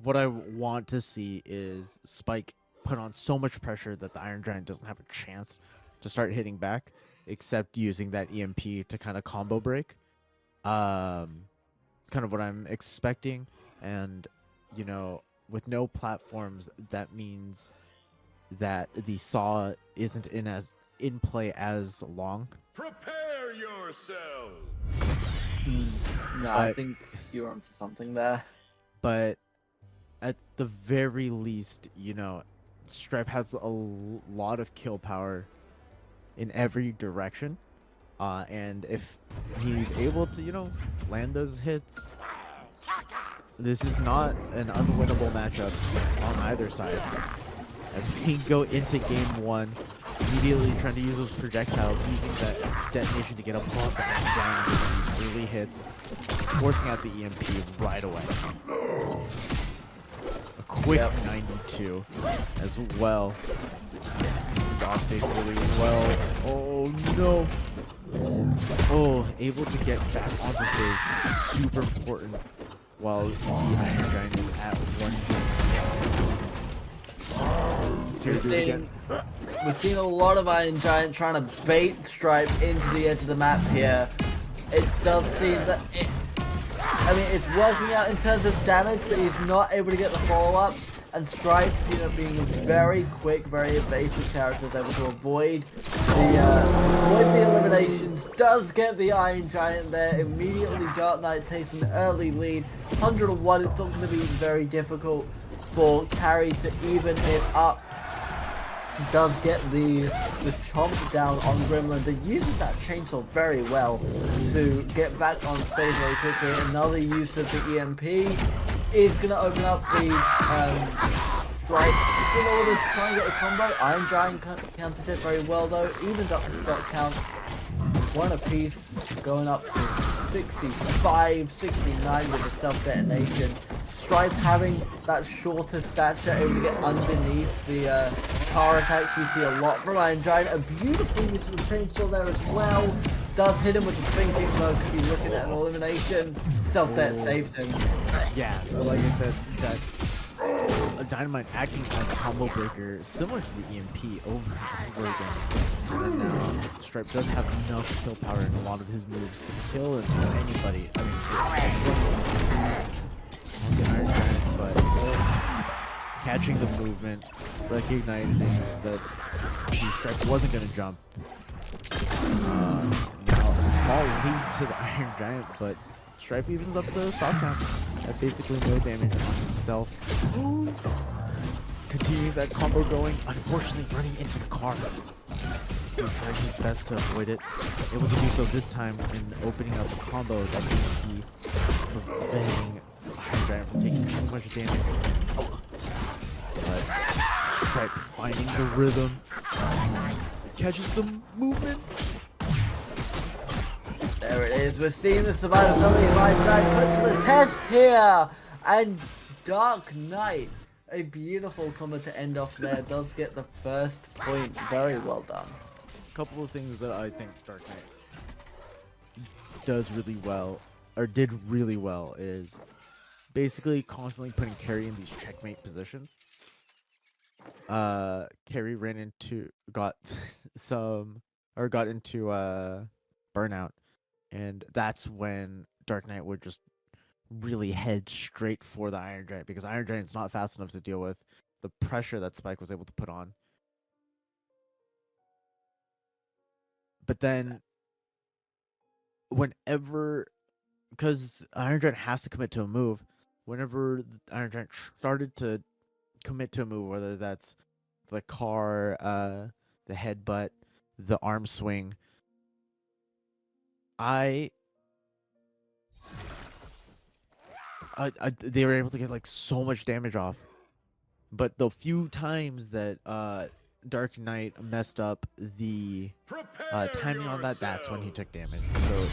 what I want to see is Spike put on so much pressure that the Iron Giant doesn't have a chance to start hitting back, except using that EMP to kind of combo break. It's kind of what I'm expecting, and you know, with no platforms, that means that the saw isn't in play as long. Prepare yourself. No, I think you're onto something there. But at the very least, you know, Stripe has a lot of kill power in every direction. And if he's able to, you know, land those hits, this is not an unwinnable matchup on either side. As we go into game one, immediately trying to use those projectiles, using that detonation to get above the ground with these early hits, forcing out the EMP right away. A quick 92 as well. Off stage really well. Oh no! Oh, able to get back onto stage, super important. While the Iron Giant is at 1. We've seen a lot of Iron Giant trying to bait Stripe into the edge of the map here. It does seem that it's working out in terms of damage, but he's not able to get the follow-up. And Stripe, you know, being a very quick, very evasive character, is able to avoid the eliminations. Does get the Iron Giant there immediately. DarkKnight takes an early lead, 101. It's not going to be very difficult for Carry to even it up. Does get the chomp down on Gremlin, but uses that chainsaw very well to get back on stage very quickly. Another use of the EMP is going to open up the Stripe in order to try and get a combo. Iron Giant counted it very well though, evened up the stock count. One apiece, going up to 65, 69 with the self-detonation. Stripe having that shorter stature, able to get underneath the car attacks. We see a lot from Iron Giant. A beautiful use of the chainsaw there as well. Does hit him with the thinking mode, could be looking at an elimination. Self-det saves him. Yeah, like I said, that Dynamite acting as a combo breaker, similar to the EMP over and over again. And now Stripe does have enough kill power in a lot of his moves to kill anybody. I mean, on the Iron Giant, but catching the movement, recognizing that the Stripe wasn't going to jump. Now a small lead to the Iron Giant, but Stripe evens up the stock count at basically no damage on himself. Continuing that combo going, unfortunately running into the car. He's trying his best to avoid it. Able to do so this time in opening up a combo that can be preventing Iron Giant from taking too much damage. But Stripe finding the rhythm, catches the movement. There it is, we're seeing the survivability of Iron Giant put to the test here! And DarkKnight, a beautiful combo to end off there, does get the first point. Very well done. A couple of things that I think DarkKnight does really well, or did really well, is basically constantly putting Carry in these checkmate positions. Carry got into burnout, and that's when DarkKnight would just really head straight for the Iron Giant, because Iron Giant's not fast enough to deal with the pressure that Spike was able to put on. But then whenever, because Iron Giant has to commit to a move, whenever Iron Giant started to commit to a move, whether that's the car, the headbutt, the arm swing, they were able to get like so much damage off. But the few times that DarkKnight messed up the timing on that, that's when he took damage. So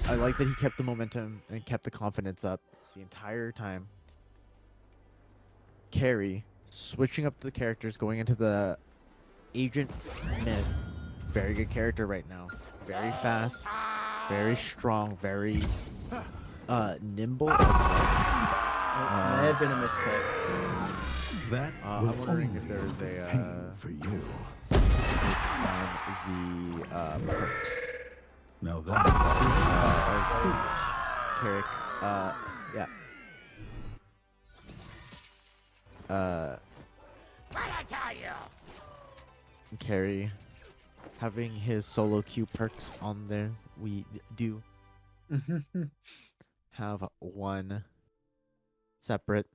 I like that he kept the momentum and kept the confidence up the entire time. Carry, switching up the characters, going into the Agent Smith. Very good character right now. Very fast, very strong, very nimble as well. May have been a mispick. That I'm will wondering only if there is be a pain for you. on the perks. Now that Carrick, yeah. Carry having his solo queue perks on there. We do have one separate.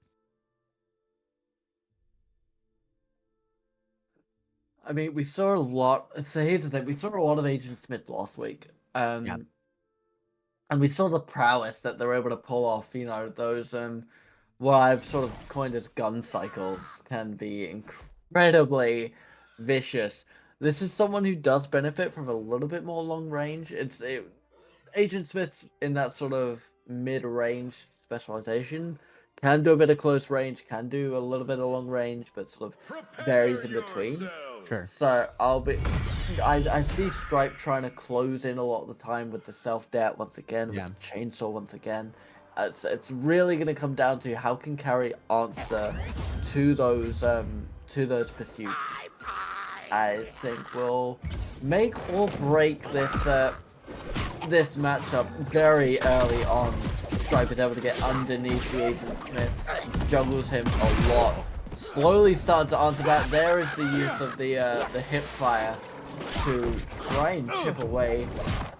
I mean, we saw a lot. So here's the thing: we saw a lot of Agent Smith last week, Yeah. and we saw the prowess that they're able to pull off. You know, those what I've sort of coined as gun cycles can be incredibly vicious. This is someone who does benefit from a little bit more long range. Agent Smith's in that sort of mid-range specialization. Can do a bit of close range, can do a little bit of long range, but sort of varies in between. Sure. So I see Stripe trying to close in a lot of the time with the self-death once again, with Yeah. the chainsaw once again. It's really going to come down to how can Carry answer to those pursuits. I think will make or break this matchup very early on. Stripe is able to get underneath the Agent Smith, juggles him a lot. Slowly starting to answer that. There is the use of the hip fire to try and chip away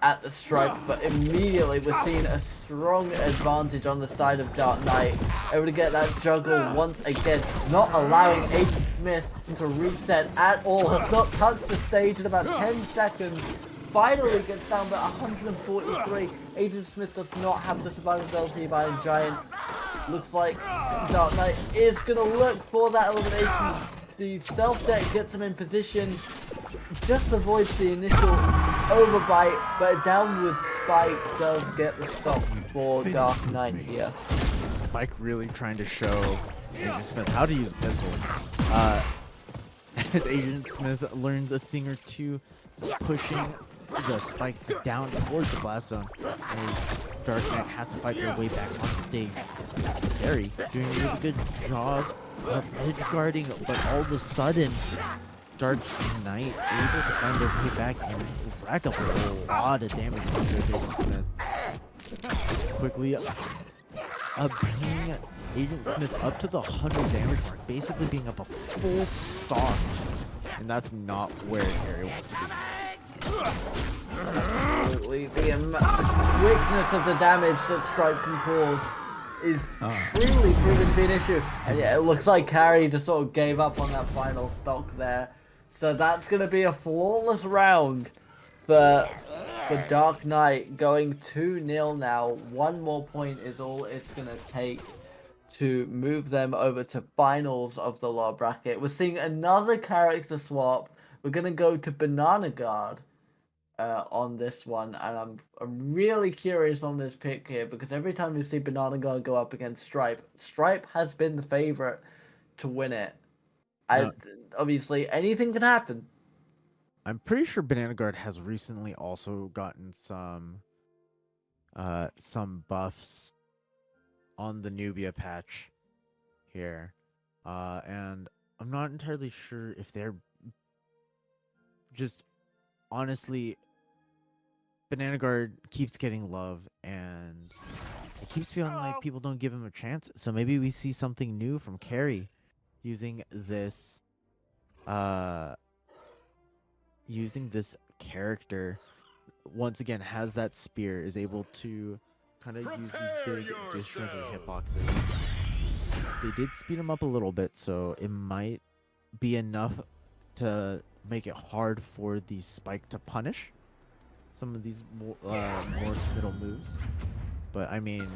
at the Stripe, but immediately we're seeing a strong advantage on the side of DarkKnight, able to get that juggle once again, not allowing Agent Smith to reset at all. Has not touched the stage in about 10 seconds. Finally gets down by 143. Agent Smith does not have the survivability of Iron Giant. Looks like DarkKnight is going to look for that elimination. The self-deck gets him in position. Just avoids the initial overbite, but a downward spike does get the stop for DarkKnight here. Mike really trying to show Agent Smith how to use a pistol. As Agent Smith learns a thing or two, pushing the spike down towards the blast zone, as DarkKnight has to fight their way back on the stage. Carry doing a really good job of edge guarding, but all of a sudden, DarkKnight able to find their way back and rack up a lot of damage on Agent Smith. Quickly bringing Agent Smith up to the 100 damage mark, basically being up a full stock, and that's not where Carry wants to be. Absolutely, the quickness of the damage that Stripe can cause is truly proven to be an issue. And yeah, it looks like Carry just sort of gave up on that final stock there. So that's going to be a flawless round for DarkKnight, going 2-0 now. One more point is all it's going to take to move them over to finals of the lower bracket. We're seeing another character swap. We're going to go to Banana Guard on this one, and I'm really curious on this pick here, because every time you see Banana Guard go up against Stripe has been the favorite to win it. Obviously, anything can happen. I'm pretty sure Banana Guard has recently also gotten some buffs on the Nubia patch here, and I'm not entirely sure if they're just honestly. Banana Guard keeps getting love, and it keeps feeling like people don't give him a chance. So maybe we see something new from Carry, using this character. Once again, has that spear, is able to kind of use these big disjointed hitboxes. They did speed him up a little bit, so it might be enough to make it hard for the spike to punish some of these more middle moves. But I mean,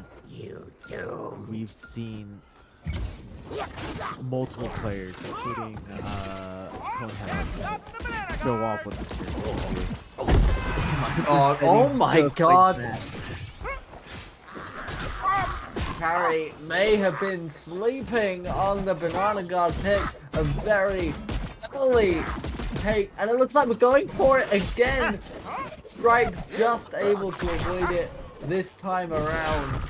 we've seen multiple players, including Conehead, go off with this character. Oh my god! Carry may have been sleeping on the Banana Guard pick. A very early take, and it looks like we're going for it again. Stripe just able to avoid it this time around,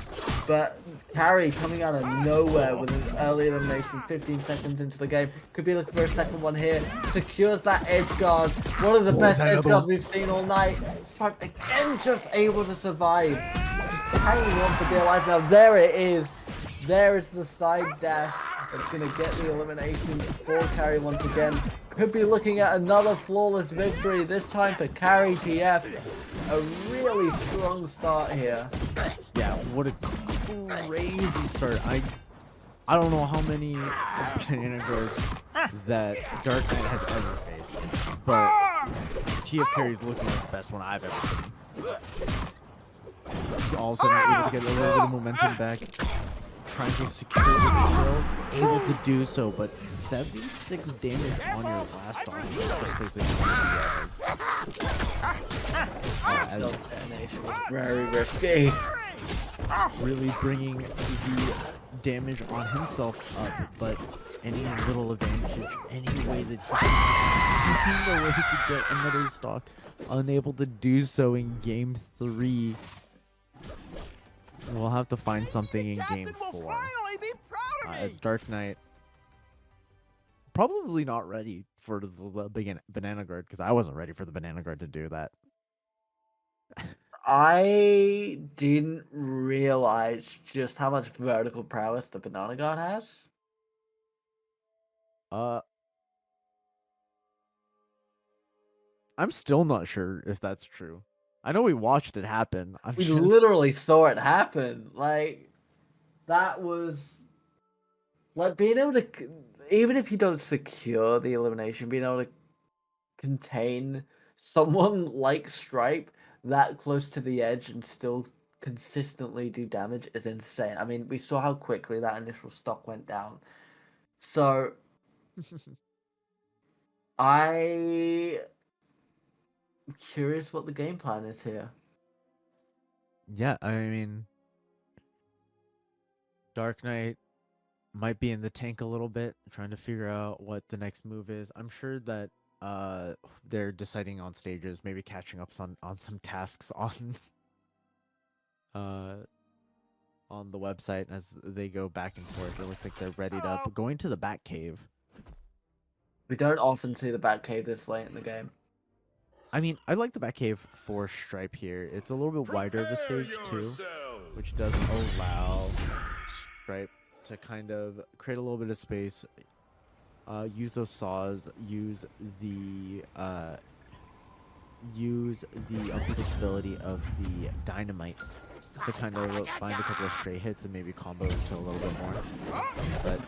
but Carry coming out of nowhere with an early elimination 15 seconds into the game. Could be looking for a second one here. Secures that edge guard. One of the best edge guards we've seen all night. Stripe again just able to survive. Just hanging on for dear life. Now there it is. There is the side dash. It's going to get the elimination for Carry once again. Could be looking at another flawless victory. This time for CarryTF. A really strong start here. Yeah, what a crazy start. I don't know how many banana guards that Darknight has ever faced, but TF Carry is looking like the best one I've ever seen. All of a sudden able to get a little bit of momentum back, trying to secure this kill, able to do so, but 76 damage on your last off. Very risky. Really bringing the damage on himself up, but any little advantage, any way that he can find a way to get another stock, unable to do so in game 3. We'll have to find something in game 4. As Darknight probably not ready for the big banana guard, because I wasn't ready for the banana guard to do that. I didn't realize just how much vertical prowess the banana guard has. I'm still not sure if that's true. I know we watched it happen. We literally saw it happen. Like, that was like being able to, even if you don't secure the elimination, being able to contain someone like Stripe that close to the edge and still consistently do damage is insane. I mean, we saw how quickly that initial stock went down. So I'm curious what the game plan is here. Yeah, I mean, Darknight might be in the tank a little bit, trying to figure out what the next move is. I'm sure that they're deciding on stages, maybe catching up on some tasks on the website as they go back and forth. It looks like they're readied up, going to the back cave. We don't often see the back cave this late in the game. I mean, I like the back cave for Stripe here. It's a little bit wider of a stage too, which does allow Stripe to kind of create a little bit of space, use those saws, use the unpredictability of the dynamite to kind of find a couple of straight hits and maybe combo into a little bit more. But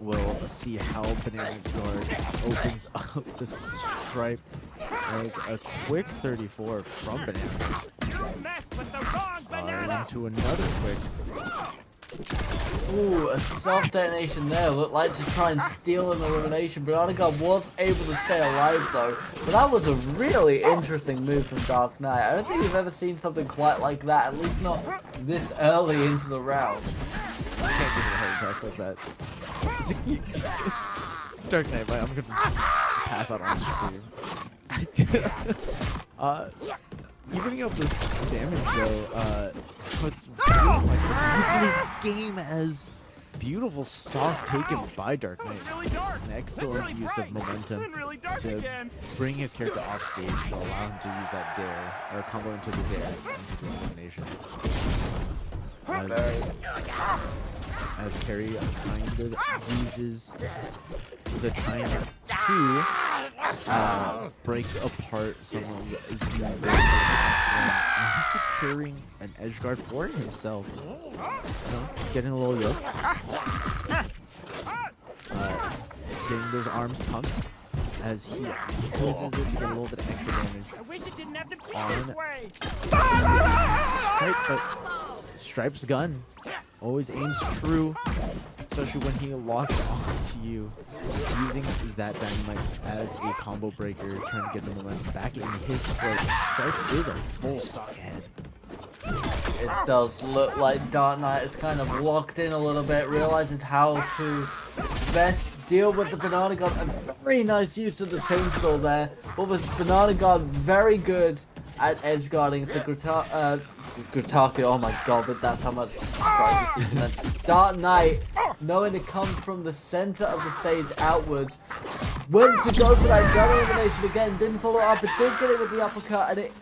we'll see how Banana Guard opens up the Stripe as a quick 34 from Banana Guard. Into another quick. Ooh, a soft detonation there. Looked like to try and steal an elimination. Banana Guard was able to stay alive though. But that was a really interesting move from Darknight. I don't think we've ever seen something quite like that, at least not this early into the round. I can't give it heart attacks like that. Darknight, I'm gonna pass out on screen. Evening up this damage though, puts his game as beautiful stock taken by Darknight. An excellent use of momentum to bring his character off stage to allow him to use that dare, or combo into the dare, into the elimination. As Carry kind of uses the time to break apart some of the he's securing an edge guard for himself. Getting a little yoke. Getting those arms pumped as he uses it to get a little bit of extra damage on Stripe, but Stripe's gun always aims true, especially when he locks onto you, using that dynamite as a combo breaker, trying to get the momentum back in his foot. Stripe is a full stock ahead. It does look like Darknight is kind of locked in a little bit, realizes how to best deal with the Banana Guard. A very nice use of the chainsaw there, but with Banana Guard very good at edge guarding. So Gutaki, oh my god, but that's how much Dark Knight, knowing to come from the center of the stage outwards, went to go for that gun elimination again, didn't follow up, but did get it with the uppercut, and it